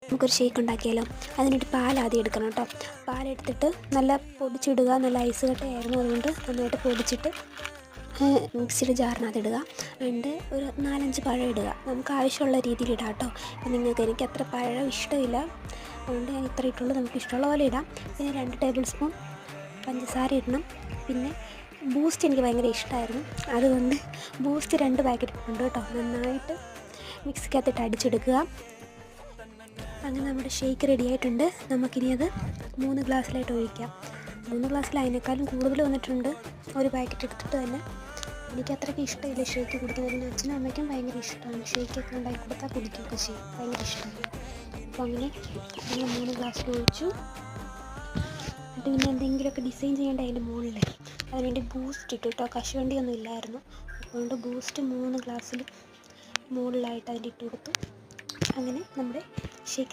നമുക്കൊരു ഷേക്ക് ഉണ്ടാക്കിയാലോ. അതിനായിട്ട് പാൽ ആദ്യം എടുക്കണം കേട്ടോ. പാലെടുത്തിട്ട് നല്ല പൊടിച്ചിടുക. നല്ല ഐസ് കട്ടയായിരുന്നു, അതുകൊണ്ട് നന്നായിട്ട് പൊടിച്ചിട്ട് മിക്സിയുടെ ജാറിനകത്ത് ഇടുക. എന്നിട്ട് ഒരു 4-5 പഴം ഇടുക. നമുക്ക് ആവശ്യമുള്ള രീതിയിൽ ഇടാം കേട്ടോ. നിങ്ങൾക്ക് എനിക്ക് അത്ര പഴം ഇഷ്ടമില്ല, അതുകൊണ്ട് ഞാൻ ഇത്ര ഇട്ടുള്ളൂ. നമുക്ക് ഇഷ്ടമുള്ള പോലെ ഇടാം. പിന്നെ 2 ടേബിൾ സ്പൂൺ പഞ്ചസാര ഇടണം. പിന്നെ ബൂസ്റ്റ് എനിക്ക് ഭയങ്കര ഇഷ്ടമായിരുന്നു, അതുകൊണ്ട് ബൂസ്റ്റ് 2 പാക്കറ്റ് ഉണ്ട് കേട്ടോ. നന്നായിട്ട് മിക്സിക്കകത്തിട്ട് അടിച്ചെടുക്കുക. അങ്ങനെ നമ്മുടെ ഷേക്ക് റെഡി ആയിട്ടുണ്ട്. നമുക്കിനി അത് 3 ഗ്ലാസ്സിലായിട്ട് ഒഴിക്കാം. 3 ഗ്ലാസ്സിൽ അതിനേക്കാളും കൂടുതൽ വന്നിട്ടുണ്ട്, ഒരു പാക്കറ്റ് എടുത്തിട്ട് തന്നെ. എനിക്ക് അത്രയ്ക്ക് ഇഷ്ടമില്ല ഷേക്ക് കുടിക്കുന്നതിന്. അച്ഛനും അമ്മയ്ക്കും ഭയങ്കര ഇഷ്ടമാണ്. ഷേക്കൊക്കെ ഉണ്ടാക്കി കൊടുത്താൽ കുടിക്കുകയൊക്കെ ചെയ്യും, ഭയങ്കര ഇഷ്ടമാണ്. അപ്പോൾ അങ്ങനെ ഞങ്ങൾ 3 ഗ്ലാസ്സിൽ ഒഴിച്ചു. എന്നിട്ട് പിന്നെ എന്തെങ്കിലുമൊക്കെ ഡിസൈൻ ചെയ്യേണ്ട അതിൻ്റെ മുകളിൽ, അതിനുവേണ്ടി ബൂസ്റ്റ് ഇട്ടു കേട്ടോ. കശുവണ്ടിയൊന്നും ഇല്ലായിരുന്നു, അതുകൊണ്ട് ബൂസ്റ്റ് 3 ഗ്ലാസ്സിൽ മുകളിലായിട്ട് അതിൻ്റെ ഇട്ട് കൊടുത്തു. അങ്ങനെ നമ്മുടെ ഷേക്ക്